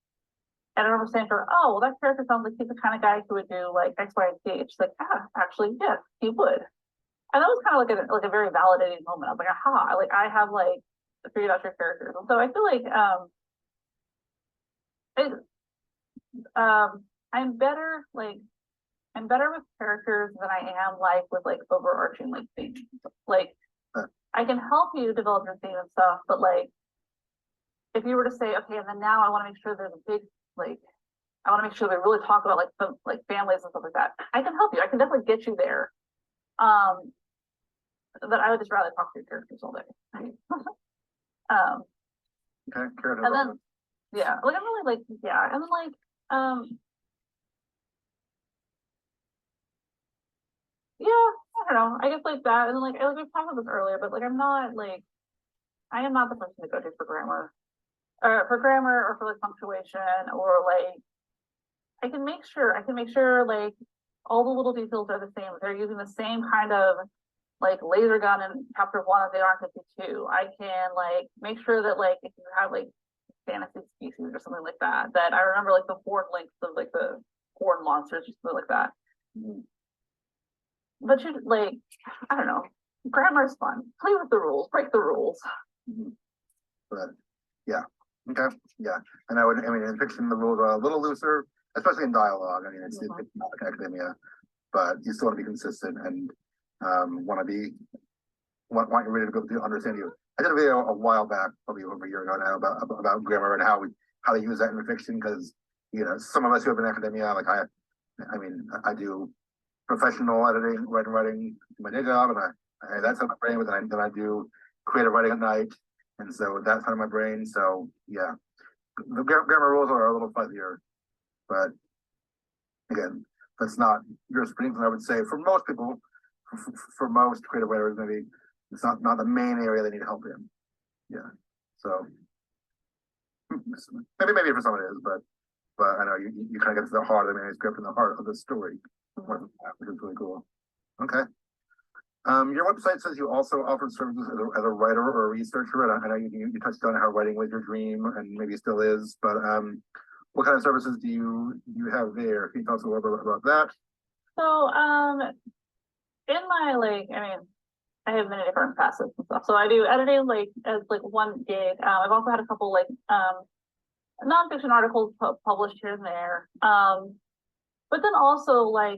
Speaker 2: And I remember saying to her, "Oh, well, that character sounds like he's the kind of guy who would do like X, Y, and Z." She's like, "Ah, actually, yes, he would." And that was kind of like a very validating moment. I was like, "Aha!" Like I have like figured out your characters, and so I feel like it, I'm better with characters than I am like with like overarching like themes. Like I can help you develop your theme and stuff, but like if you were to say, okay, and then now I want to make sure there's a big like I want to make sure they really talk about like families and stuff like that. I can help you. I can definitely get you there. But I would just rather talk to your characters all day.
Speaker 1: Okay,
Speaker 2: and then yeah, like I'm really like yeah, and then like yeah, I don't know. I guess like that, and then like we've talked about this earlier, but like I'm not like I am not the person to go to for grammar, or for like punctuation, or like I can make sure like all the little details are the same. They're using the same kind of like laser gun in chapter 1 of the R52. I can like make sure that like if you have like fantasy species or something like that, that I remember like the horn links of like the horn monsters or something like that. But you like, I don't know, grammar is fun. Play with the rules, break the rules.
Speaker 1: But yeah, okay, yeah. And I mean, in fiction, the rules are a little looser, especially in dialogue. I mean, it's not like academia, but you still want to be consistent and want your reader to be able to understand you. I did a video a while back, probably over a year ago now, about grammar and how to use that in fiction, because some of us who have been in academia, like I do professional editing, writing my day job, and that's on my brain. But then I do creative writing at night, and so that's out of my brain. So yeah, the grammar rules are a little fuzzier, but again, that's not your strength. I would say for most people, for most creative writers, maybe it's not the main area they need help in. Yeah, so maybe for some it is, but I know you kind of get to the heart of the manuscript and the heart of the story, which is really cool. Okay. Your website says you also offer services as a writer or a researcher, and I know you touched on how writing was your dream and maybe still is, but what kind of services do you have there? Can you tell us a little bit about that?
Speaker 2: So, in my I have many different facets and stuff. So I do editing as one gig. I've also had a couple nonfiction articles published here and there. But then also I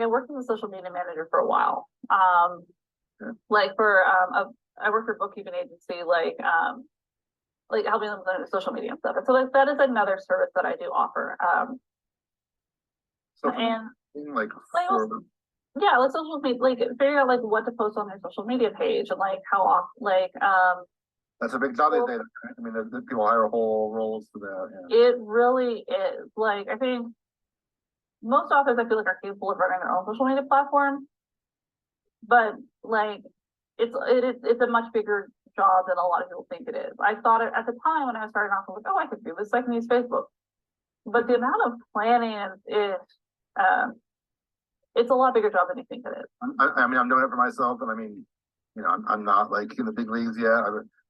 Speaker 2: worked as a social media manager for a while. I work for a bookkeeping agency, helping them with social media and stuff. And so that is another service that I do offer.
Speaker 1: So
Speaker 2: and
Speaker 1: for
Speaker 2: yeah, social media, figuring out what to post on their social media page and how often
Speaker 1: that's a big job these days. I mean, the people hire whole roles for that. Yeah.
Speaker 2: It really is. I think most authors I feel are capable of running their own social media platform, but it's a much bigger job than a lot of people think it is. I thought it at the time when I was starting off, I was like, oh, I could do this. I can use Facebook, but the amount of planning is it's a lot bigger job than you think it is.
Speaker 1: I mean, I'm doing it for myself, and I mean, I'm not in the big leagues yet.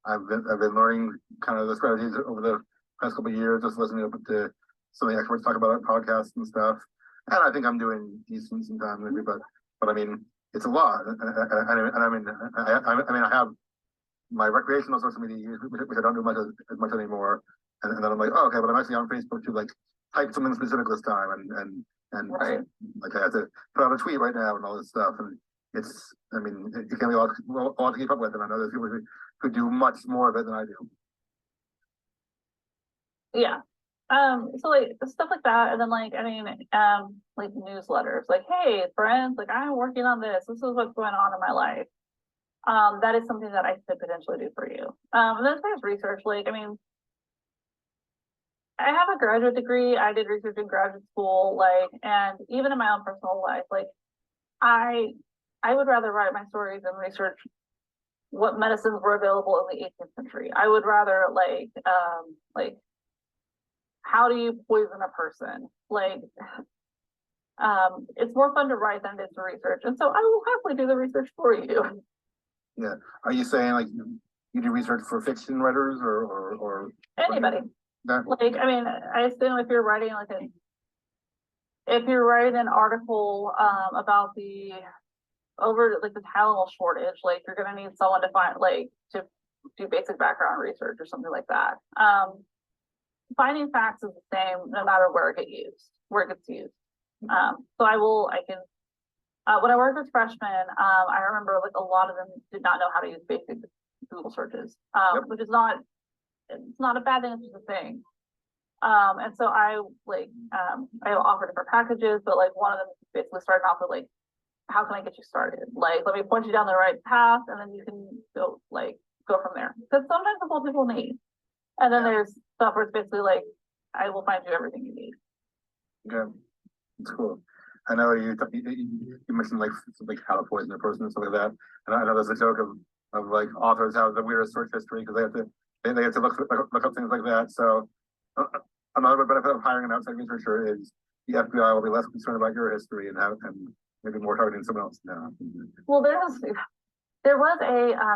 Speaker 1: I've been learning kind of the strategies over the past couple of years, just listening to some of the experts talk about it, podcasts and stuff. And I think I'm doing decent sometimes, maybe, but I mean, it's a lot. I have my recreational social media use, which I don't do as much anymore. And then I'm like, oh, okay, but I'm actually on Facebook to type something specific this time, and
Speaker 2: right.
Speaker 1: I have to put out a tweet right now and all this stuff, and it can be a lot to keep up with, and I know there's people who do much more of it than I do.
Speaker 2: Yeah. So stuff like that, and then newsletters, hey friends, I'm working on this. This is what's going on in my life. That is something that I could potentially do for you. And then as far as research, I have a graduate degree. I did research in graduate school, and even in my own personal life, I would rather write my stories and research what medicines were available in the 18th century. I would rather how do you poison a person? It's more fun to write than it is to research, and so I will happily do the research for you.
Speaker 1: Yeah. Are you saying you do research for fiction writers or
Speaker 2: anybody?
Speaker 1: That?
Speaker 2: I assume if you're writing if you're writing an article about the Tylenol shortage, you're gonna need someone to find to do basic background research or something like that. Finding facts is the same no matter where it gets used. So I can when I worked with freshmen, I remember a lot of them did not know how to use basic Google searches, which is it's not a bad thing, it's just a thing. And so I offer different packages, but one of them basically started off with how can I get you started? Let me point you down the right path, and then you can go from there. Because sometimes that's all people need. And then there's stuff where it's basically I will find you everything you need.
Speaker 1: Yeah, it's cool. I know you mentioned how to poison a person and stuff like that. And I know there's a joke of authors have the weirdest search history because they have to look up things like that. So another benefit of hiring an outside researcher is the FBI will be less concerned about your history and maybe more targeting someone else now.
Speaker 2: Well, there was a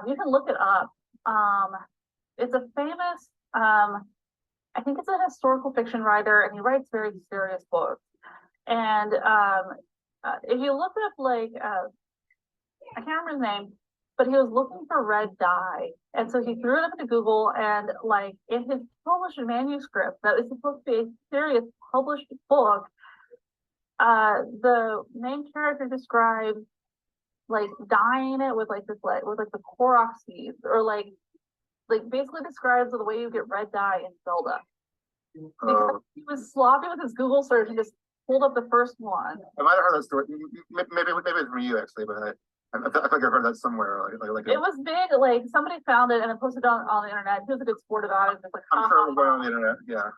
Speaker 2: you can look it up. It's a famous I think it's a historical fiction writer, and he writes very serious books. And if you look up I can't remember his name, but he was looking for red dye, and so he threw it up into Google, and in his published manuscript that is supposed to be a serious published book, the main character describes dyeing it with the Korok seeds, or basically describes the way you get red dye in Zelda. Because he was sloppy with his Google search and just pulled up the first one.
Speaker 1: I might have heard that story. Maybe it's from you actually, but I think I've heard that somewhere.
Speaker 2: It was big. Somebody found it and then posted it on the internet. He was a good sport about it. Just
Speaker 1: I'm sure it was going on the internet. Yeah.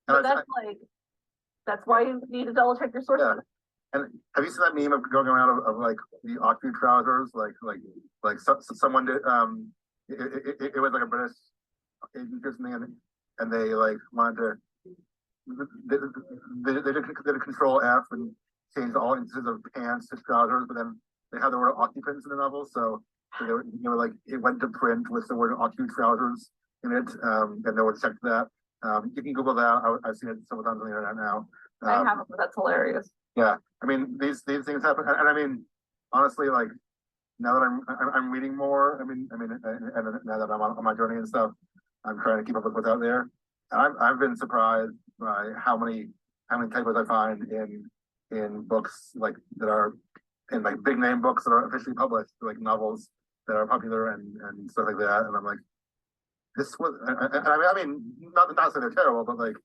Speaker 2: But that's why you need to double check your sources.
Speaker 1: Yeah. And have you seen that meme of going around of the Oxford trousers? Someone did it was a British agent or something, and they wanted to they did a control F and changed all instances of pants to trousers, but then they had the word occupants in the novel, so they were it went to print with the word occupant trousers in it, and no one checked that. You can Google that. I've seen it several times on the internet now.
Speaker 2: I haven't, but that's hilarious.
Speaker 1: Yeah, I mean these things happen, and I mean honestly, like now that I'm reading more. And now that I'm on my journey and stuff, I'm trying to keep up with what's out there. And I've been surprised by how many typos I find in books like that are in like big name books that are officially published, like novels that are popular and stuff like that. And I'm like, this was, and I mean, not to say they're terrible, but like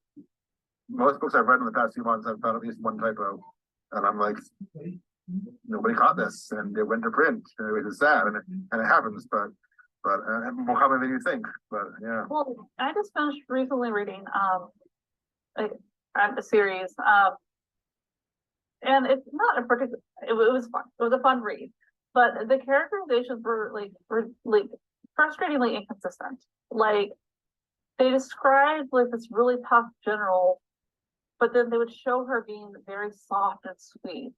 Speaker 1: most books I've read in the past few months, I've found at least one typo, and I'm like, nobody caught this, and it went to print. And it was sad, and it happens, but more common than you think. But yeah.
Speaker 2: Well, I just finished recently reading like a series, and it's not a particular. It was fun. It was a fun read, but the characterizations were like frustratingly inconsistent. Like they described like this really tough general, but then they would show her being very soft and sweet,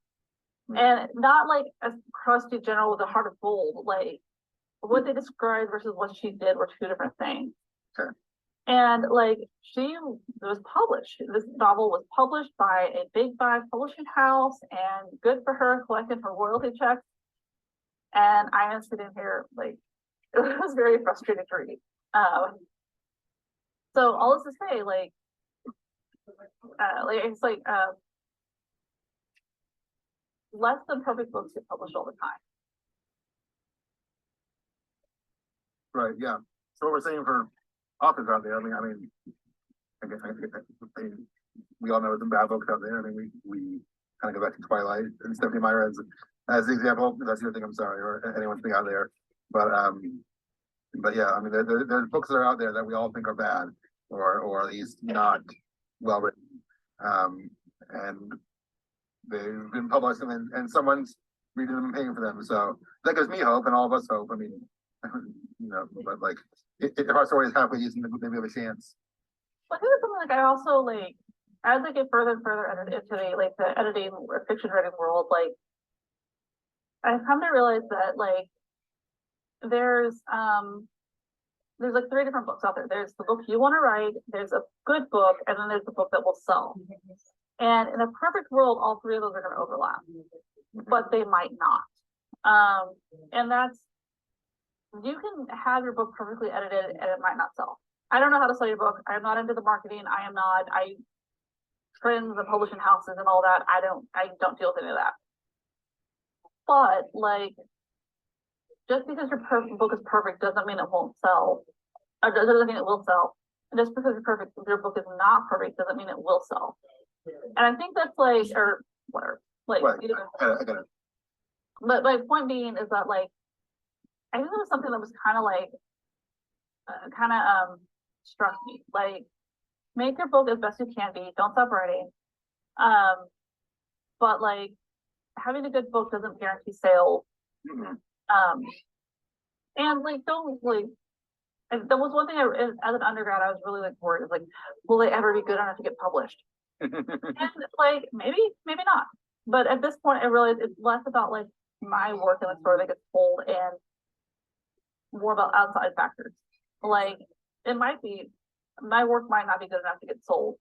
Speaker 2: and not like a crusty general with a heart of gold. Like what they described versus what she did were two different things.
Speaker 1: Okay.
Speaker 2: And like she was published. This novel was published by a big five publishing house, and good for her, collecting her royalty checks. And I am sitting here like it was very frustrating to read. So all this to say, like it's like less than perfect books get published all the time.
Speaker 1: Right. Yeah. So what we're saying for authors out there, I mean, we all know some bad books out there. I mean, we kind of go back to Twilight and Stephanie Meyer as the example. If that's your thing, I'm sorry, or anyone's thing out there. But yeah, I mean, there's books that are out there that we all think are bad, or at least not well written, and they've been published, and someone's reading them and paying for them. So that gives me hope, and all of us hope. I mean, you know, but like if our story is halfway decent, maybe we have a chance.
Speaker 2: But here's something like I also like as I get further and further into the editing or fiction writing world, like I've come to realize that like there's like three different books out there. There's the book you want to write, there's a good book, and then there's the book that will sell. And in a perfect world, all three of those are going to overlap, but they might not. And that's, you can have your book perfectly edited and it might not sell. I don't know how to sell your book. I'm not into the marketing. I trend the publishing houses and all that. I don't deal with any of that. But like, just because your book is perfect doesn't mean it won't sell. Or doesn't mean it will sell. And just because your book is not perfect doesn't mean it will sell. And I think that's like, or whatever. Like,
Speaker 1: right. I got it.
Speaker 2: But my point being is that like, I think it was something that was kind of struck me. Like, make your book as best you can be. Don't stop writing. But like, having a good book doesn't guarantee sales. And like, don't like. And that was one thing as an undergrad, I was really like worried. Like, will they ever be good enough to get published? And like, maybe not. But at this point, I realize it's less about like my work in the story that gets told and more about outside factors. Like, it might be, my work might not be good enough to get sold,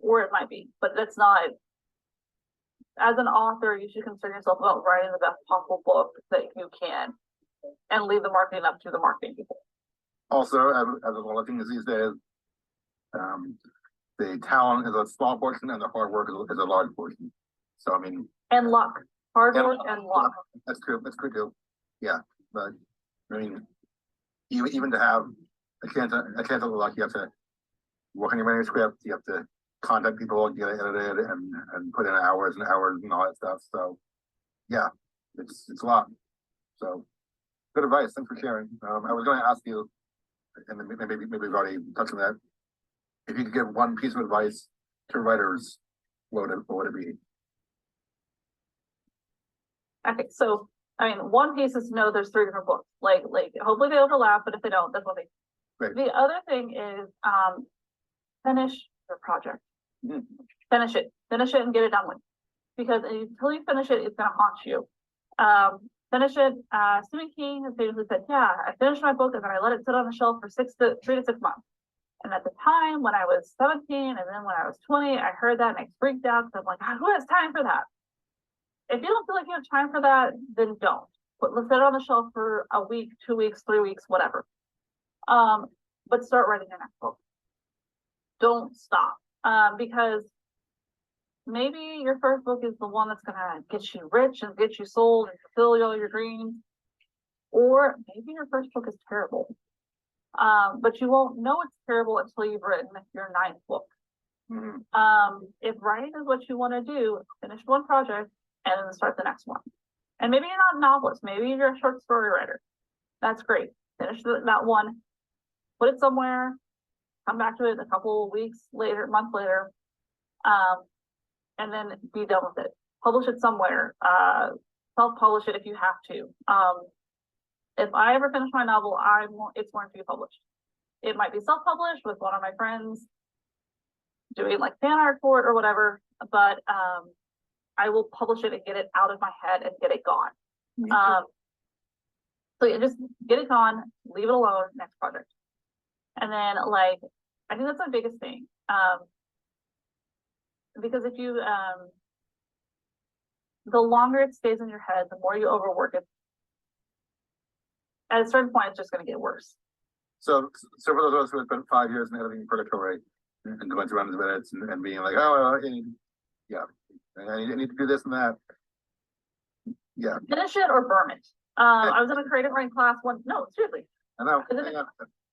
Speaker 2: or it might be, but that's not. As an author, you should concern yourself about writing the best possible book that you can, and leave the marketing up to the marketing people.
Speaker 1: Also, as a lot of things these days, the talent is a small portion, and the hard work is a large portion. So I mean,
Speaker 2: and luck, hard work and luck.
Speaker 1: That's true. That's true too. Yeah, but I mean, even to have a chance of luck, you have to work on your manuscript. You have to contact people, get it edited, and put in hours and hours and all that stuff. So yeah, it's a lot. So good advice. Thanks for sharing. I was going to ask you, and maybe we've already touched on that. If you could give one piece of advice to writers, what would it be?
Speaker 2: Okay, so I mean, one piece is to know there's three different books. Like hopefully they overlap, but if they don't, that's one thing.
Speaker 1: Great.
Speaker 2: The other thing is finish your project. Finish it and get it done with. Because until you finish it, it's gonna haunt you. Finish it. Stephen King has famously said, yeah, I finished my book and then I let it sit on the shelf for 3 to 6 months. And at the time when I was 17 and then when I was 20, I heard that and I freaked out because I'm like, who has time for that? If you don't feel like you have time for that, then don't. But let's set it on the shelf for a week, 2 weeks, 3 weeks, whatever. But start writing your next book. Don't stop. Because maybe your first book is the one that's gonna get you rich and get you sold and fulfill all your dreams. Or maybe your first book is terrible. But you won't know it's terrible until you've written your 9th book. If writing is what you want to do, finish one project and then start the next one. And maybe you're not a novelist, maybe you're a short story writer. That's great. Finish that one, put it somewhere, come back to it a couple weeks later, month later, and then be done with it. Publish it somewhere. Self-publish it if you have to. If I ever finish my novel, it's going to be published. It might be self-published with one of my friends doing like fan art for it or whatever, but I will publish it and get it out of my head and get it gone. So yeah, just get it gone, leave it alone, next project. And then like, I think that's the biggest thing. Because if you, the longer it stays in your head, the more you overwork it. At a certain point, it's just going to get worse.
Speaker 1: So for those of us who have spent 5 years in editing purgatory and going through 100 minutes and being like, yeah, I need to do this and that. Yeah.
Speaker 2: Finish it or burn it. I was in a creative writing class no, seriously.
Speaker 1: I know.
Speaker 2: I was in a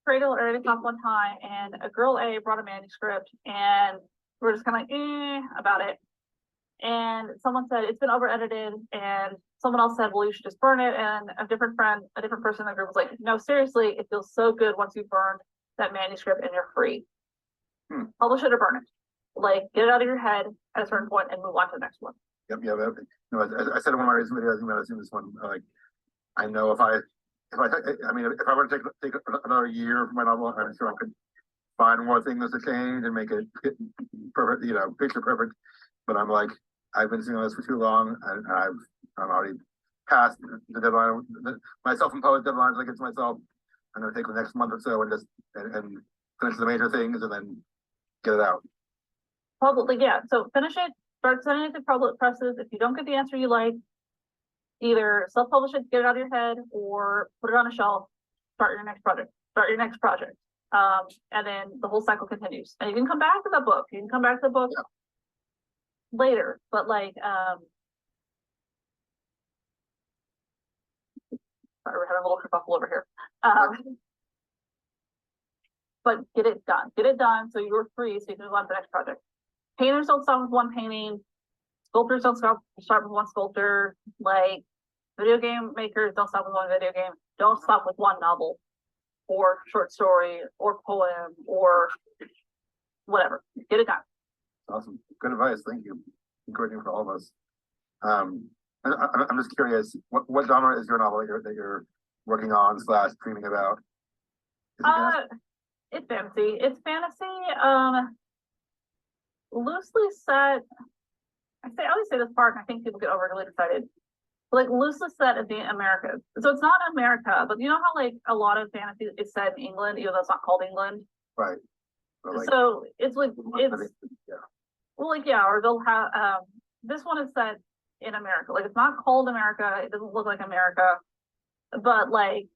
Speaker 2: creative writing class one time, and a girl A brought a manuscript, and we're just kind of like, about it. And someone said it's been over edited, and someone else said, well, you should just burn it. And a different person in the group was like, no, seriously, it feels so good once you've burned that manuscript and you're free. Publish it or burn it. Like, get it out of your head at a certain point and move on to the next one.
Speaker 1: Yep. No, I said in one of my recent videos, I've seen this one. Like, I know if I were to take another year for my novel, I'm sure I could find more things to change and make it perfect, picture perfect. But I'm like, I've been seeing this for too long, and I'm already past the deadline, my self-imposed deadlines I get to myself. I'm going to take the next month or so and just and finish the major things and then get it out.
Speaker 2: Probably, yeah. So finish it, start sending it to public presses. If you don't get the answer you like, either self-publish it, get it out of your head, or put it on a shelf, start your next project. And then the whole cycle continues. And you can come back to the book. You can come back to the book later, but like, sorry, we're having a little kerfuffle over here. But get it done so you're free so you can move on to the next project. Painters don't stop with one painting. Sculptors don't start with one sculptor. Like, video game makers don't stop with one video game. Don't stop with one novel or short story or poem or whatever. Get it done.
Speaker 1: Awesome. Good advice. Thank you. Encouraging for all of us. I'm just curious, what genre is your novel that you're working on / dreaming about?
Speaker 2: It's fantasy. It's fantasy. Loosely set. I always say this part, and I think people get overly excited. Like, loosely set in the Americas. So it's not America, but you know how like a lot of fantasy is set in England, even though it's not called England.
Speaker 1: Right.
Speaker 2: So it's like or they'll have this one is set in America. Like, it's not called America. It doesn't look like America, but like.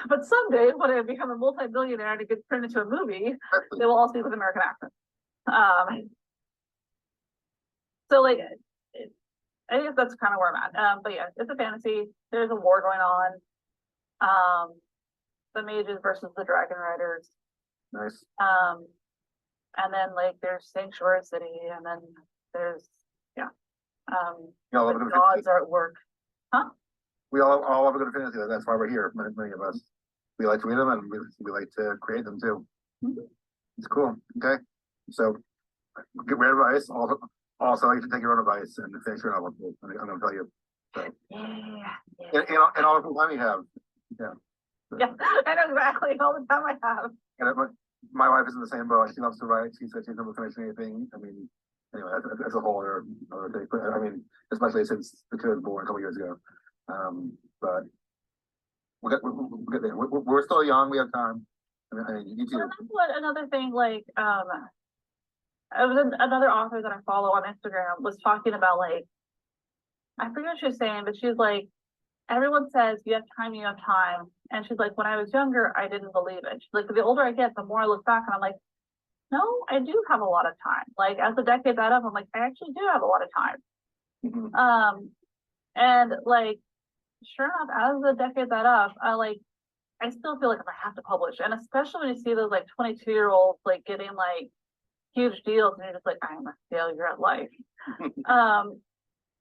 Speaker 2: But someday, when I become a multi-billionaire and it gets turned into a movie, they will all speak with American accents. So like, I guess that's kind of where I'm at. But yeah, it's a fantasy. There's a war going on. The mages versus the dragon riders.
Speaker 1: Nice.
Speaker 2: And then like there's Sanctuary City, and then there's the gods are at work. Huh?
Speaker 1: We all love a good fantasy. That's why we're here. Many of us. We like to read them, and we like to create them too. It's cool. Okay, so get great advice. Also, you should take your own advice and finish your novel. I'm going to tell you. So. Yeah. And all the time you have.
Speaker 2: Yeah, I know exactly all the time I have.
Speaker 1: And my wife is in the same boat. She loves to write. She said she's never finished anything. I mean, anyway, that's a whole other thing. But I mean, especially since the kid was born a couple years ago. But we'll get there. We're still young. We have time. I mean, you
Speaker 2: Well,
Speaker 1: too.
Speaker 2: that's what another thing, like, another author that I follow on Instagram was talking about, like, I forget what she was saying, but she was like, everyone says you have time. And she's like, when I was younger, I didn't believe it. She's like, the older I get, the more I look back and I'm like, no, I do have a lot of time. Like, as the decades add up, I'm like, I actually do have a lot of time.
Speaker 1: Mhm.
Speaker 2: And like, sure enough, as the decades add up, I still feel like I have to publish. And especially when you see those like 22-year-olds like getting like huge deals and you're just like, I'm a failure at life.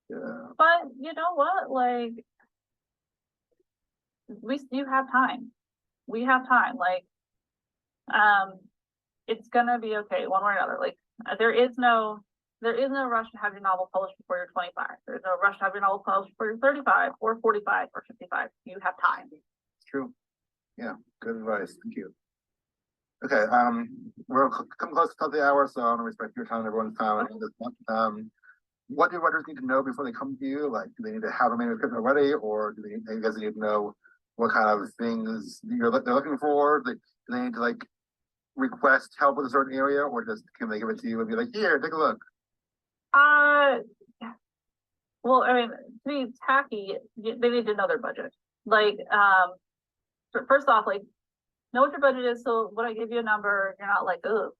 Speaker 1: Yeah.
Speaker 2: But you know what? Like, you have time. We have time. Like, it's gonna be okay one way or another. Like, there is no rush to have your novel published before you're 25. There's no rush to have your novel published before you're 35 or 45 or 55. You have time.
Speaker 1: It's true. Yeah, good advice. Thank you. Okay, we're coming close to the top of the hour, so I want to respect your time and everyone's time. What do writers need to know before they come to you? Like, do they need to have a manuscript already, or do you guys need to know what kind of things they're looking for? Do they need to like request help with a certain area, or just can they give it to you and be like, here, take a look?
Speaker 2: Uh, well, I mean, to be tacky, they need to know their budget. Like, first off, like, know what your budget is. So when I give you a number, you're not like, oh,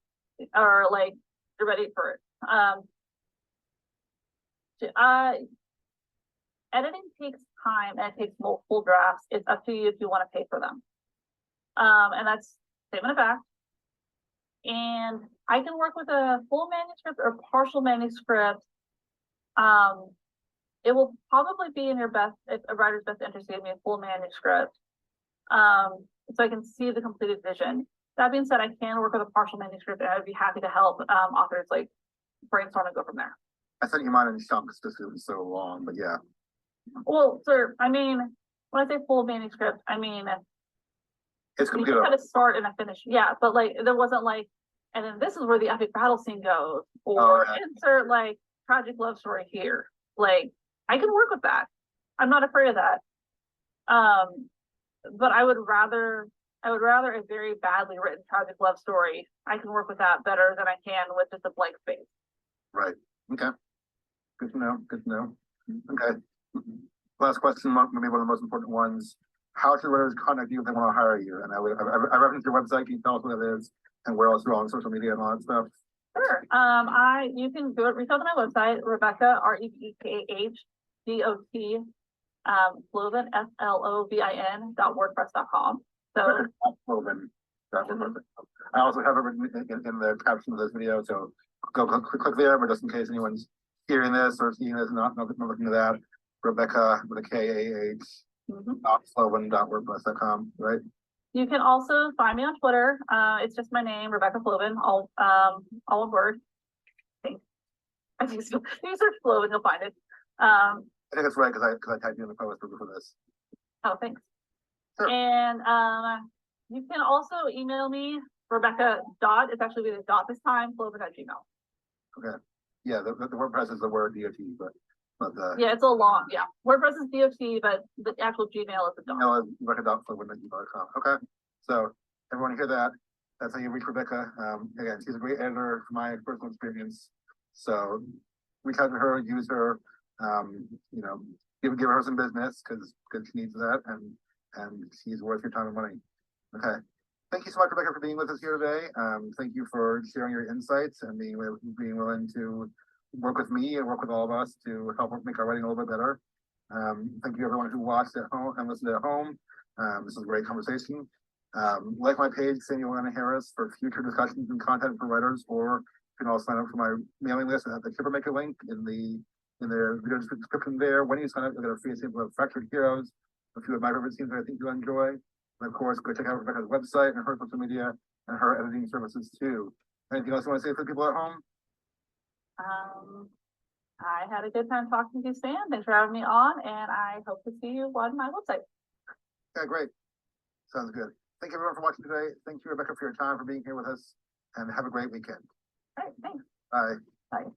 Speaker 2: or like you're ready for it. Editing takes time and it takes multiple drafts. It's up to you if you want to pay for them. And that's statement of fact. And I can work with a full manuscript or partial manuscript. It will probably be in your best, if a writer's best interest, to give me a full manuscript. So I can see the completed vision. That being said, I can work with a partial manuscript and I'd be happy to help authors like brainstorm and go from there.
Speaker 1: I sent you mine in chunks just because it was so long, but yeah.
Speaker 2: Well, sir, I mean, when I say full manuscript, I mean,
Speaker 1: It's
Speaker 2: you
Speaker 1: complete.
Speaker 2: had to start and a finish. Yeah, but like, there wasn't like, and then this is where the epic battle scene goes, or insert like tragic love story here. Like, I can work with that. I'm not afraid of that. But I would rather a very badly written tragic love story. I can work with that better than I can with just a blank space.
Speaker 1: Right. Okay. Good to know. Good to know. Okay. Last question, maybe one of the most important ones. How should writers contact you if they want to hire you? And I referenced your website. Can you tell us what it is and where else you're on social media and all that stuff?
Speaker 2: Sure. You can go reach out to my website, Rebekah, REBEKAH Flovin, FLOVIN.wordpress.com. So
Speaker 1: Flovin. I also have it written in the caption of this video, so go click there. But just in case anyone's hearing this or seeing this, not looking at that, Rebekah with a KAH. Flovin.wordpress.com, right?
Speaker 2: You can also find me on Twitter. It's just my name, Rebekah Flovin, all one word. I think so. You search Flovin, you'll find it.
Speaker 1: I think that's right because I typed in the post for this.
Speaker 2: Oh, thanks.
Speaker 1: Sure.
Speaker 2: And you can also email me, Rebekah dot. It's actually with a dot this time. Flovin@gmail.
Speaker 1: Okay. Yeah, the WordPress is the word DOT, but
Speaker 2: yeah, it's a long, yeah. WordPress is DOT, but the actual Gmail is a dot.
Speaker 1: Email is Rebekah.Flovin@gmail.com. Okay. So everyone hear that? That's how you reach Rebekah. Again, she's a great editor from my personal experience. So reach out to her, use her, you know, give her some business because she needs that and she's worth your time and money. Okay. Thank you so much, Rebekah, for being with us here today. Thank you for sharing your insights and being willing to work with me and work with all of us to help make our writing a little bit better. Thank you everyone who watched at home and listened at home. This was a great conversation. Like my page, Samuel Anna Harris, for future discussions and content for writers, or you can also sign up for my mailing list at the Chippermaker link in the video description there. When you sign up, you'll get a free sample of Fractured Heroes, a few of my favorite scenes that I think you'll enjoy. And of course, go check out Rebekah's website and her social media and her editing services too. Anything else you want to say for the people at home?
Speaker 2: I had a good time talking to you, Sam. Thanks for having me on, and I hope to see you on my website.
Speaker 1: Okay, great. Sounds good. Thank you everyone for watching today. Thank you, Rebekah, for your time, for being here with us, and have a great weekend.
Speaker 2: All right, thanks.
Speaker 1: Bye.
Speaker 2: Bye.